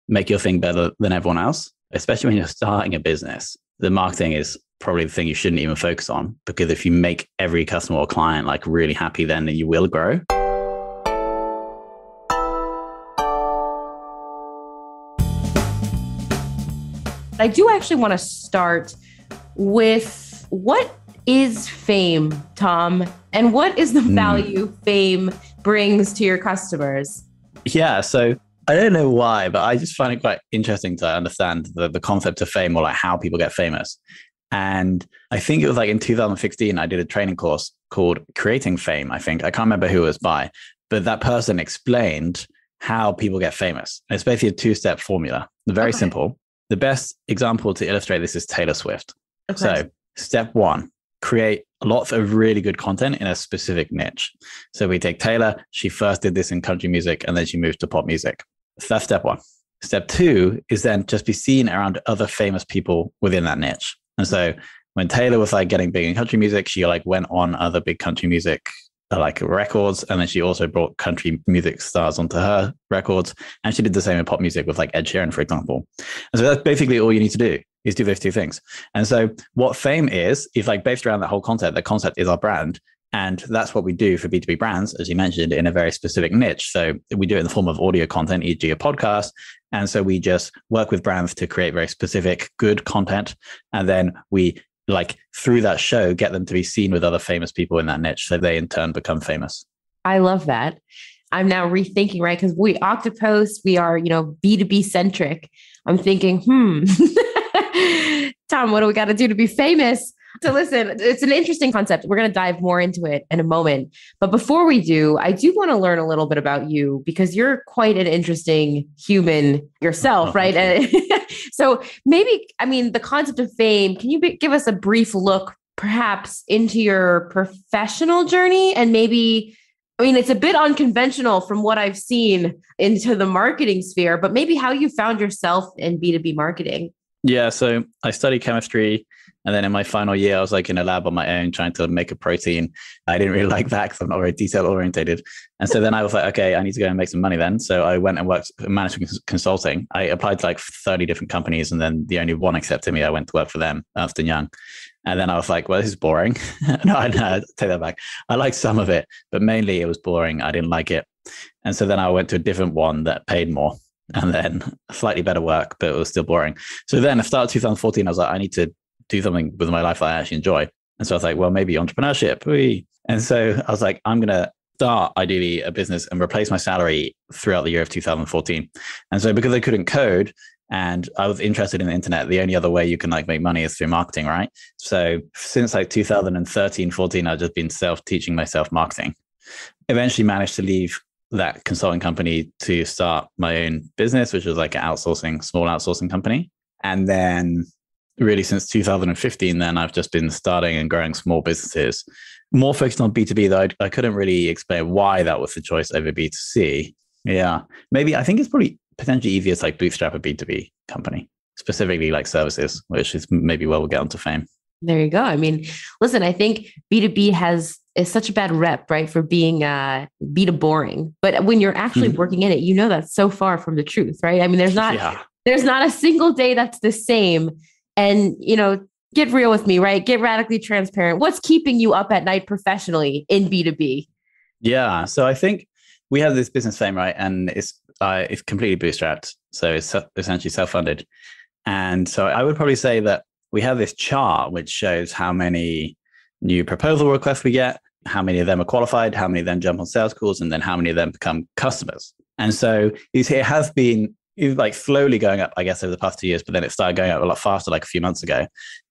make your thing better than everyone else, especially when you're starting a business. The marketing is probably the thing you shouldn't even focus on, because if you make every customer or client like really happy, then you will grow. I do actually want to start with, what is fame, Tom? And what is the value fame brings to your customers? Yeah, so I don't know why, but I just find it quite interesting to understand the concept of fame, or like how people get famous. And I think it was like in 2016, I did a training course called Creating Fame, I think. I can't remember who it was by, but that person explained how people get famous. It's basically a two-step formula. Very simple. The best example to illustrate this is Taylor Swift. Okay. So step one, create lots of really good content in a specific niche. So we take Taylor. She first did this in country music, and then she moved to pop music. So that's step one. Step two is then just be seen around other famous people within that niche. And so when Taylor was like getting big in country music, she like went on other big country music like records. And then she also brought country music stars onto her records. And she did the same in pop music with like Ed Sheeran, for example. And so that's basically all you need to do, is do those two things. And so what fame is like based around that whole concept. The concept is our brand. And that's what we do for B2B brands, as you mentioned, in a very specific niche. So we do it in the form of audio content, e.g. a podcast. And so we just work with brands to create very specific, good content. And then we like through that show, get them to be seen with other famous people in that niche. So they in turn become famous. I love that. I'm now rethinking, right? Because we Octopost, we are, B2B centric. I'm thinking, Tom, what do we got to do to be famous? So listen, it's an interesting concept. We're going to dive more into it in a moment. But before we do, I do want to learn a little bit about you, because you're quite an interesting human yourself, right? So maybe, the concept of fame, can you give us a brief look perhaps into your professional journey? And maybe, it's a bit unconventional from what I've seen into the marketing sphere, but maybe how you found yourself in B2B marketing. Yeah, so I studied chemistry. And then in my final year, I was like in a lab on my own trying to make a protein. I didn't really like that because I'm not very detail orientated. And so then I was like, okay, I need to go and make some money then. So I went and worked in management consulting. I applied to like 30 different companies, and then the only one accepted me. I went to work for them, Ernst & Young. And then I was like, well, this is boring. No, take that back. I liked some of it, but mainly it was boring. I didn't like it. And so then I went to a different one that paid more, and then slightly better work, but it was still boring. So then at the start of 2014, I was like, I need to do something with my life that I actually enjoy. And so I was like, well, maybe entrepreneurship. Whee. And so I was like, I'm going to start ideally a business and replace my salary throughout the year of 2014. And so because I couldn't code and I was interested in the internet, the only other way you can like make money is through marketing, right? So since like 2013, 14, I've just been self-teaching myself marketing. Eventually managed to leave that consulting company to start my own business, which was like an small outsourcing company. And then really since 2015, then I've just been starting and growing small businesses, more focused on B2B, though I couldn't really explain why that was the choice over B2C. Yeah, maybe I think it's probably potentially easier to like bootstrap a B2B company, specifically like services, which is maybe where we'll get onto fame. There you go. Listen, I think B2B is such a bad rep, right? For being B2 boring. But when you're actually working in it, that's so far from the truth, right? There's not a single day that's the same. And, get real with me, right? Get radically transparent. What's keeping you up at night professionally in B2B? Yeah. So I think we have this business fame, right? And it's completely bootstrapped. So it's essentially self-funded. And so I would probably say that we have this chart which shows how many new proposal requests we get, how many of them are qualified, how many of them jump on sales calls, and then how many of them become customers. And so it has been like slowly going up, I guess, over the past 2 years, but then it started going up a lot faster like a few months ago.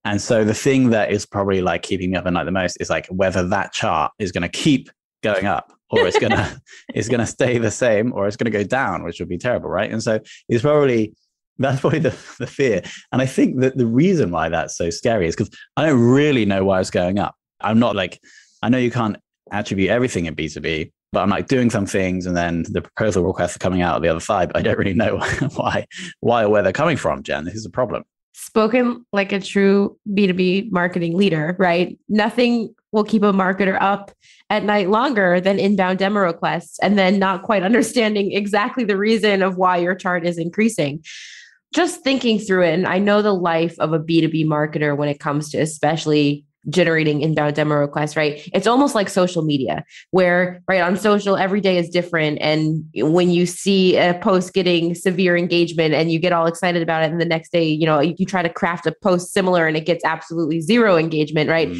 And so the thing that is probably like keeping me up at night the most is like whether that chart is going to keep going up, or it's going to stay the same, or it's going to go down, which would be terrible, right? And so that's probably the fear. And I think that the reason why that's so scary is because I don't really know why it's going up. I'm not like, I know you can't attribute everything in B2B, but I'm like doing some things and then the proposal requests are coming out of the other side, but I don't really know why or where they're coming from, Jen. This is a problem. spoken like a true B2B marketing leader, right? Nothing will keep a marketer up at night longer than inbound demo requests and then not quite understanding exactly the reason of why your chart is increasing. Just thinking through it, and I know the life of a B2B marketer when it comes to especially generating inbound demo requests, right? It's almost like social media where, right, on social, every day is different. And when you see a post getting severe engagement and you get all excited about it, and the next day, you try to craft a post similar and it gets absolutely zero engagement, right?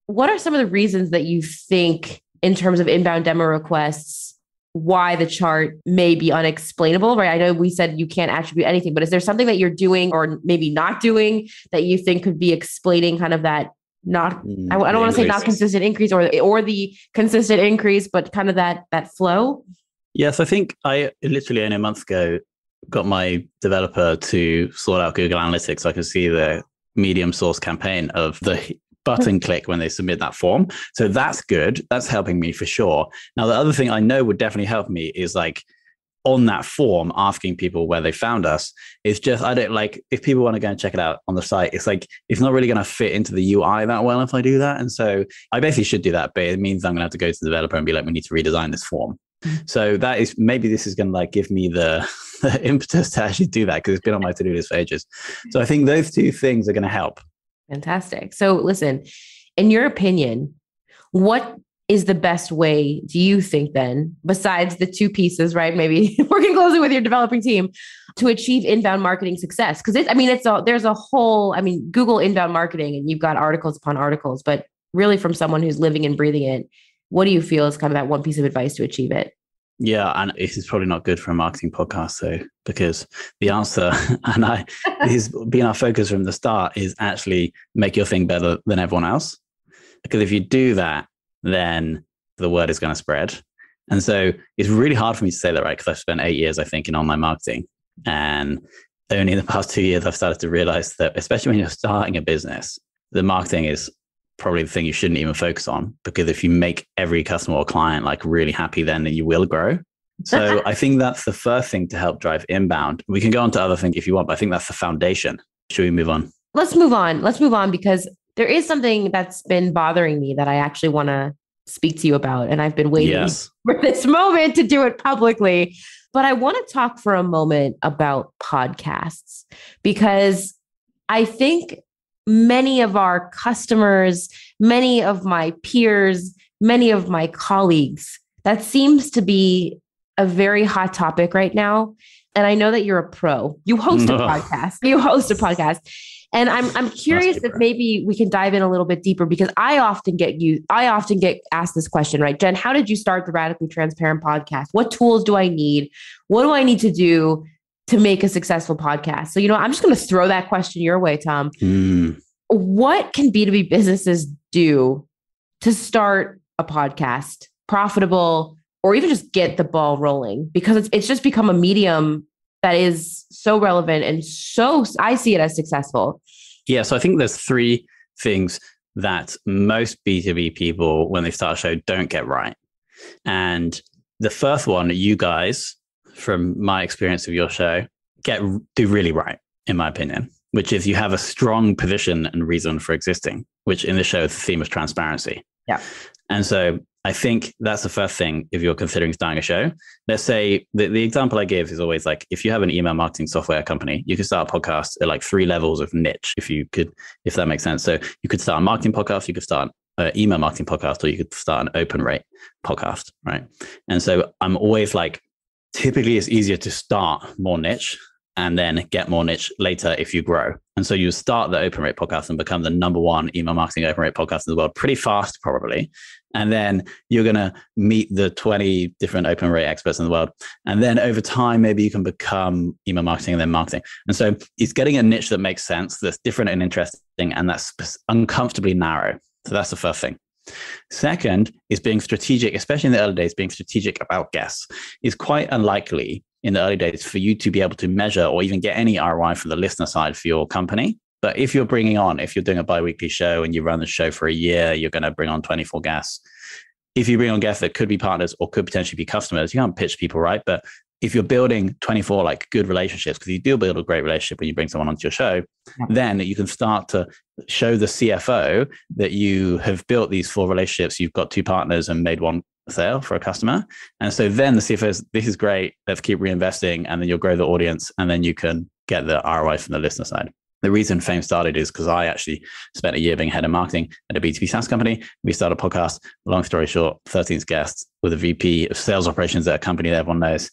What are some of the reasons that you think in terms of inbound demo requests, why the chart may be unexplainable, right? I know we said you can't attribute anything, but is there something that you're doing or maybe not doing that you think could be explaining kind of that I don't want to say not consistent increase or the consistent increase, but kind of that flow? Yes, I think I literally only a month ago got my developer to sort out Google Analytics so I could see the medium source campaign of the button click when they submit that form. So that's good. That's helping me for sure. Now, the other thing I know would definitely help me is like on that form, asking people where they found us. It's just, I don't like, if people want to go and check it out on the site, it's like, it's not really going to fit into the UI that well if I do that. And so I basically should do that, but it means I'm going to have to go to the developer and be like, we need to redesign this form. So that is, maybe this is going to like give me the impetus to actually do that because it's been on my to-do list for ages. So I think those two things are going to help. Fantastic. So listen, in your opinion, what is the best way, do you think then, besides the two pieces, right? Maybe working closely with your developing team to achieve inbound marketing success? Because there's a whole, Google inbound marketing and you've got articles upon articles, but really from someone who's living and breathing it, what do you feel is kind of that one piece of advice to achieve it? Yeah, and this is probably not good for a marketing podcast, though, because the answer, is being our focus from the start, is actually make your thing better than everyone else. Because if you do that, then the word is going to spread. And so it's really hard for me to say that, right? Because I've spent 8 years, I think, in online marketing. And only in the past 2 years, I've started to realize that, especially when you're starting a business, the marketing is probably the thing you shouldn't even focus on, because if you make every customer or client like really happy, then you will grow. So I think that's the first thing to help drive inbound. We can go on to other things if you want, but I think that's the foundation. Should we move on? Let's move on because there is something that's been bothering me that I actually want to speak to you about. And I've been waiting for this moment to do it publicly. But I want to talk for a moment about podcasts, because I think many of our customers, many of my peers, many of my colleagues, that seems to be a very hot topic right now. And I know that you're a pro. You host a podcast. And I'm curious if maybe we can dive in a little bit deeper, because I often get asked this question, right? Jen, how did you start the Radically Transparent podcast? What tools do I need? What do I need to do to make a successful podcast? So, I'm just going to throw that question your way, Tom. What can B2B businesses do to start a podcast profitable, or even just get the ball rolling? Because it's just become a medium that is so relevant and so, I see it as successful. Yeah. So I think there's 3 things that most B2B people, when they start a show, don't get right. And the first one, you guys, from my experience of your show, do really right, in my opinion, which is you have a strong position and reason for existing, which in the show, the theme is transparency. Yeah. And so I think that's the first thing if you're considering starting a show. Let's say the example I give is always like, if you have an email marketing software company, you could start a podcast at like 3 levels of niche, if that makes sense. So you could start a marketing podcast, you could start an email marketing podcast, or you could start an open rate podcast, right? And so I'm always like, typically it's easier to start more niche and then get more niche later if you grow. And so you start the open rate podcast and become the #1 email marketing open rate podcast in the world pretty fast, probably. And then you're going to meet the 20 different open rate experts in the world. And then over time, maybe you can become email marketing and then marketing. And so it's getting a niche that makes sense, that's different and interesting, and that's uncomfortably narrow. So that's the first thing. Second is being strategic, especially in the early days, being strategic about guests. It's quite unlikely in the early days for you to be able to measure or even get any ROI from the listener side for your company. But if you're doing a bi-weekly show and you run the show for a year, you're going to bring on 24 guests. If you bring on guests that could be partners or could potentially be customers, you can't pitch people, right? But if you're building 24 like good relationships, because you do build a great relationship when you bring someone onto your show, then you can start to show the CFO that you have built these 4 relationships. You've got 2 partners and made 1 sale for a customer. And so then the CFO is, this is great. Let's keep reinvesting. And then you'll grow the audience and then you can get the ROI from the listener side. The reason Fame started is because I actually spent a year being head of marketing at a B2B SaaS company. We started a podcast, long story short, 13th guest with a VP of sales operations at a company that everyone knows.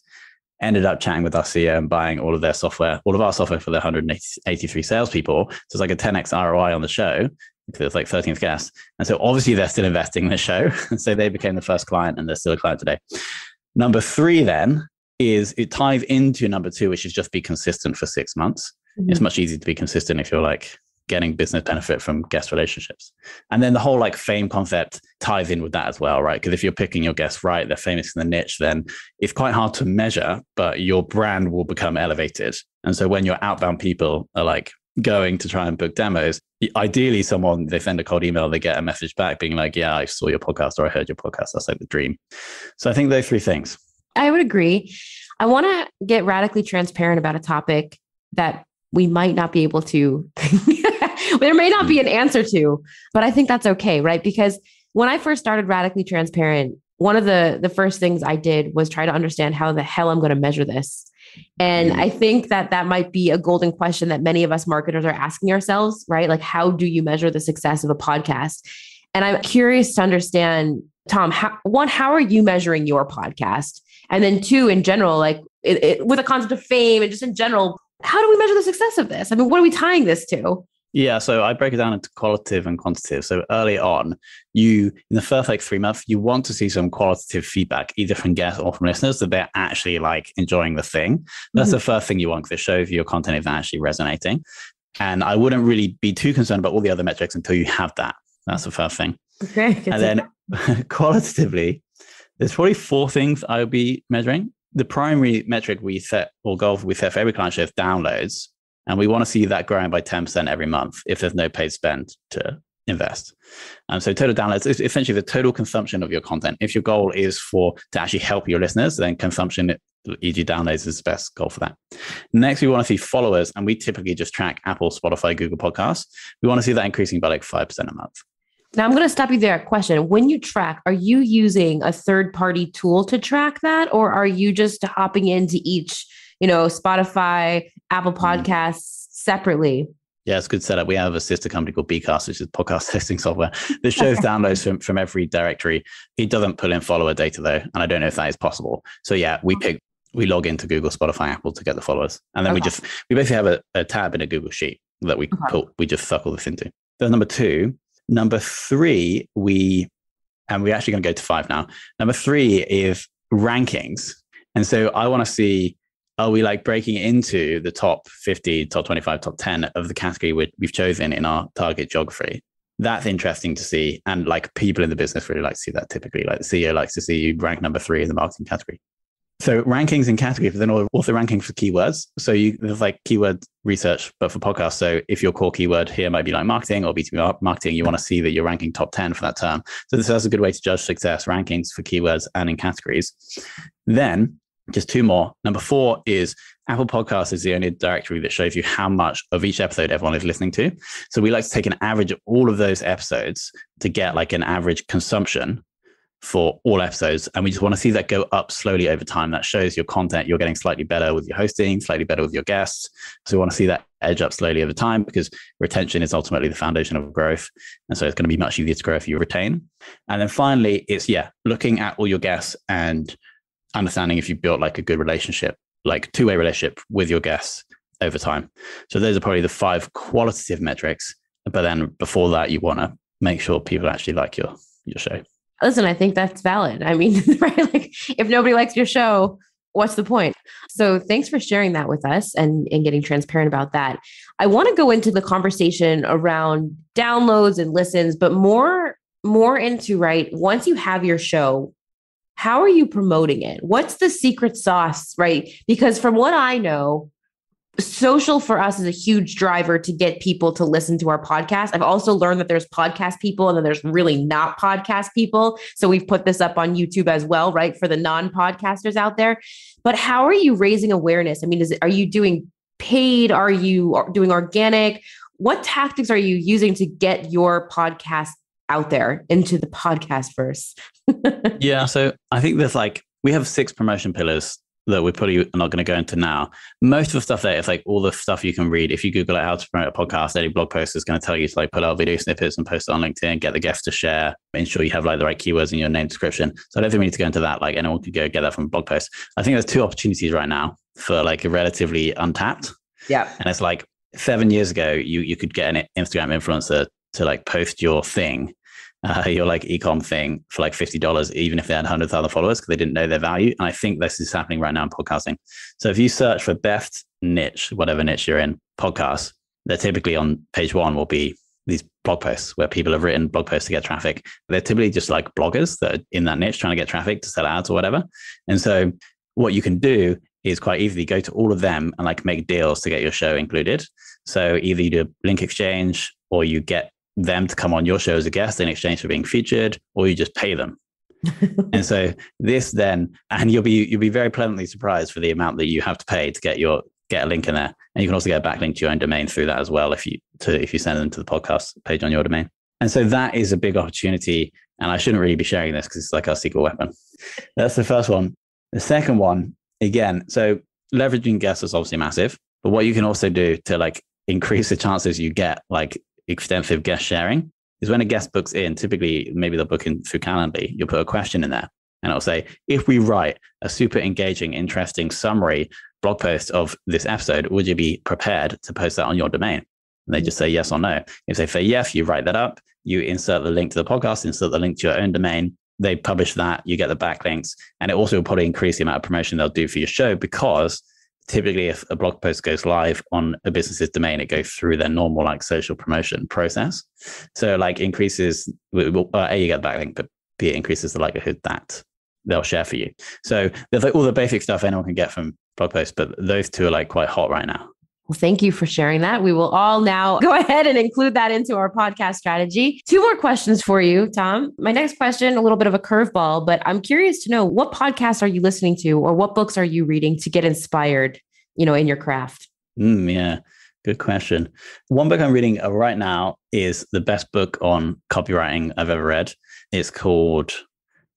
Ended up chatting with our CEO and buying all of their software, all of our software for the 183 salespeople. So it's like a 10x ROI on the show because it's like 13th guest. And so obviously they're still investing in the show. And so they became the first client and they're still a client today. Number 3 then is it ties into number 2, which is just be consistent for 6 months. Mm-hmm. It's much easier to be consistent if you're like getting business benefit from guest relationships. And then the whole like fame concept ties in with that as well, right? Because if you're picking your guests right, they're famous in the niche, then it's quite hard to measure, but your brand will become elevated. And so when your outbound people are like going to try and book demos, ideally someone, they send a cold email, they get a message back being like, yeah, I saw your podcast or I heard your podcast. That's like the dream. So I think those 3 things. I would agree. I want to get radically transparent about a topic that we might not be able to, there may not be an answer to, but I think that's okay, right? Because when I first started Radically Transparent, one of the first things I did was try to understand how the hell I'm going to measure this. And I think that might be a golden question that many of us marketers are asking ourselves, right? Like, how do you measure the success of a podcast? And I'm curious to understand, Tom, how are you measuring your podcast? And then 2, in general, like with the concept of fame and just in general, how do we measure the success of this? I mean, what are we tying this to? Yeah, so I break it down into qualitative and quantitative. So early on, in the first like 3 months, you want to see some qualitative feedback, either from guests or from listeners, that they're actually like enjoying the thing. That's the first thing you want, because it shows your content is actually resonating. And I wouldn't really be too concerned about all the other metrics until you have that. That's the first thing. Okay. And then qualitatively, there's probably 4 things I would be measuring. The primary metric we set, or goal we set for every client show, is downloads. And we want to see that growing by 10% every month if there's no paid spend to invest. So total downloads is essentially the total consumption of your content. If your goal is to actually help your listeners, then consumption, e.g. downloads, is the best goal for that. Next, we want to see followers. And we typically just track Apple, Spotify, Google Podcasts. We want to see that increasing by like 5% a month. Now, I'm going to stop you there. Question. When you track, are you using a third-party tool to track that? Or are you just hopping into each, Spotify, Apple Podcasts separately? Yeah, it's a good setup. We have a sister company called Bcast, which is podcast hosting software that shows downloads from every directory. It doesn't pull in follower data though, and I don't know if that is possible. So yeah, we log into Google, Spotify, Apple to get the followers, and then we basically have a tab in a Google sheet that we just suck all this into. That's number 2. Number 3, we're actually going to go to 5 now. Number 3 is rankings. And so I want to see, are we like breaking into the top 50, top 25, top 10 of the category we've chosen in our target geography? That's interesting to see. And like people in the business really like to see that typically. Like the CEO likes to see you rank number 3 in the marketing category. So rankings in category, but then also ranking for keywords. So there's like keyword research, but for podcasts. So if your core keyword here might be like marketing or B2B marketing, you want to see that you're ranking top 10 for that term. So that's a good way to judge success, rankings for keywords and in categories. Then just 2 more. Number 4 is Apple Podcasts is the only directory that shows you how much of each episode everyone is listening to. So we like to take an average of all of those episodes to get like an average consumption for all episodes. And we just want to see that go up slowly over time. That shows your content, you're getting slightly better with your hosting, slightly better with your guests. So we want to see that edge up slowly over time, because retention is ultimately the foundation of growth. And so it's going to be much easier to grow if you retain. And then finally, it's looking at all your guests and understanding if you've built like a good relationship, like 2-way relationship with your guests over time. So those are probably the 5 qualitative metrics. But then before that, you want to make sure people actually like your show. Listen, I think that's valid. I mean, right? Like, if nobody likes your show, what's the point? So thanks for sharing that with us and getting transparent about that. I want to go into the conversation around downloads and listens, but more into, right, once you have your show, how are you promoting it? What's the secret sauce, right? Because from what I know, social for us is a huge driver to get people to listen to our podcast. I've also learned that there's podcast people and then there's really not podcast people. So we've put this up on YouTube as well, right? For the non-podcasters out there. But how are you raising awareness? I mean, are you doing paid? Are you doing organic? What tactics are you using to get your podcast out there into the podcast verse? Yeah. So I think we have 6 promotion pillars that we're probably not going to go into now. Most of the stuff there is like all the stuff you can read. If you Google how to promote a podcast, any blog post is going to tell you to like pull out video snippets and post it on LinkedIn, get the guests to share, ensure you have like the right keywords in your name description. So I don't think we need to go into that. Like anyone could go get that from a blog post. I think there's 2 opportunities right now for like a relatively untapped. Yeah. And it's like 7 years ago, you could get an Instagram influencer to like post your thing, your like ecom thing for like $50, even if they had 100,000 followers because they didn't know their value. And I think this is happening right now in podcasting. So if you search for best niche, whatever niche you're in, podcasts, they're typically on page 1 will be these blog posts where people have written blog posts to get traffic. They're typically just like bloggers that are in that niche trying to get traffic to sell ads or whatever. And so what you can do is quite easily go to all of them and like make deals to get your show included. So either you do a link exchange or you get them to come on your show as a guest in exchange for being featured, or you just pay them. And so this then, and you'll be very pleasantly surprised for the amount that you have to pay to get a link in there. And you can also get a backlink to your own domain through that as well if you send them to the podcast page on your domain. And so that is a big opportunity. And I shouldn't really be sharing this because it's like our secret weapon. That's the first one. The second one, again, so leveraging guests is obviously massive, but what you can also do to like increase the chances you get like extensive guest sharing is when a guest books in, typically maybe they'll book in through Calendly, you'll put a question in there and it'll say, if we write a super engaging, interesting summary blog post of this episode, would you be prepared to post that on your domain? And they just say yes or no. If they say yes, you write that up, you insert the link to the podcast, insert the link to your own domain, they publish that, you get the backlinks, and it also will probably increase the amount of promotion they'll do for your show because typically if a blog post goes live on a business's domain, it goes through their normal like social promotion process. So like increases, A, you get the backlink, but B, it increases the likelihood that they'll share for you. So there's like all the basic stuff anyone can get from blog posts, but those 2 are like quite hot right now. Well, thank you for sharing that. We will all now go ahead and include that into our podcast strategy. 2 more questions for you, Tom. My next question, a little bit of a curveball, but I'm curious to know what podcasts are you listening to or what books are you reading to get inspired, in your craft? Yeah, good question. One book I'm reading right now is the best book on copywriting I've ever read. It's called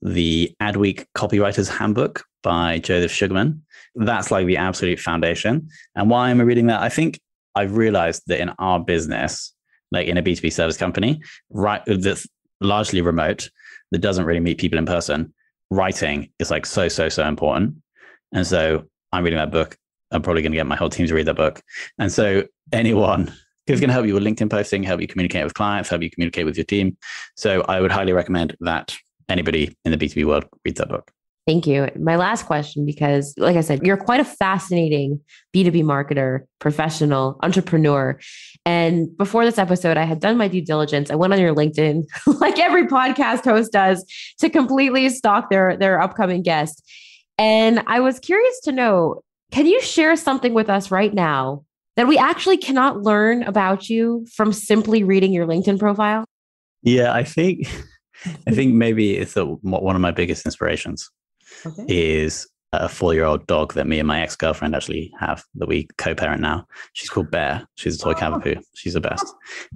The Adweek Copywriter's Handbook by Joseph Sugarman. That's like the absolute foundation. And why am I reading that? I think I've realized that in our business, like in a B2B service company, right, that's largely remote, that doesn't really meet people in person, writing is like so important. And so I'm reading that book. I'm probably going to get my whole team to read that book. And so anyone who's going to help you with LinkedIn posting, help you communicate with clients, help you communicate with your team. So I would highly recommend that anybody in the B2B world reads that book. Thank you. My last question, because like I said, you're quite a fascinating B2B marketer, professional, entrepreneur. And before this episode, I had done my due diligence. I went on your LinkedIn, like every podcast host does, to completely stalk their upcoming guest. And I was curious to know, can you share something with us right now that we actually cannot learn about you from simply reading your LinkedIn profile? Yeah, I think maybe it's one of my biggest inspirations. Okay. Is a 4-year-old dog that me and my ex-girlfriend actually have that we co-parent now. She's called Bear. She's a toy Cavapoo. She's the best.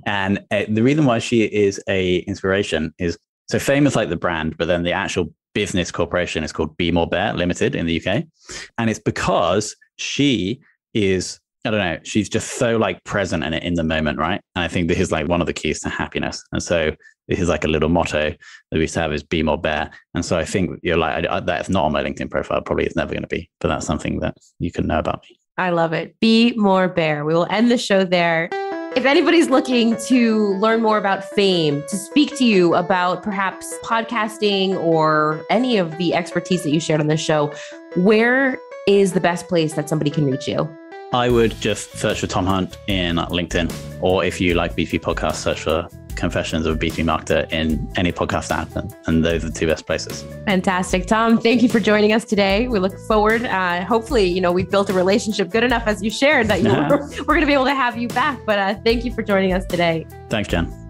And the reason why she is a inspiration is so famous like the brand, but then the actual business corporation is called Be More Bear Limited in the UK. And it's because she is, I don't know, she's just so like present in the moment, right? And I think this is like one of the keys to happiness. And so this is like a little motto that we used to have is Be More Bear. And so I think you're like, that's not on my LinkedIn profile, probably it's never going to be, but that's something that you can know about me. I love it. Be More Bear. We will end the show there. If anybody's looking to learn more about Fame, to speak to you about perhaps podcasting or any of the expertise that you shared on this show, where is the best place that somebody can reach you? I would just search for Tom Hunt in LinkedIn, or if you like B2B podcasts, search for Confessions of a B2B Marketer in any podcast app. And those are the two best places. Fantastic. Tom, thank you for joining us today. We look forward. Hopefully, we've built a relationship good enough, as you shared, that we're going to be able to have you back. But thank you for joining us today. Thanks, Jen.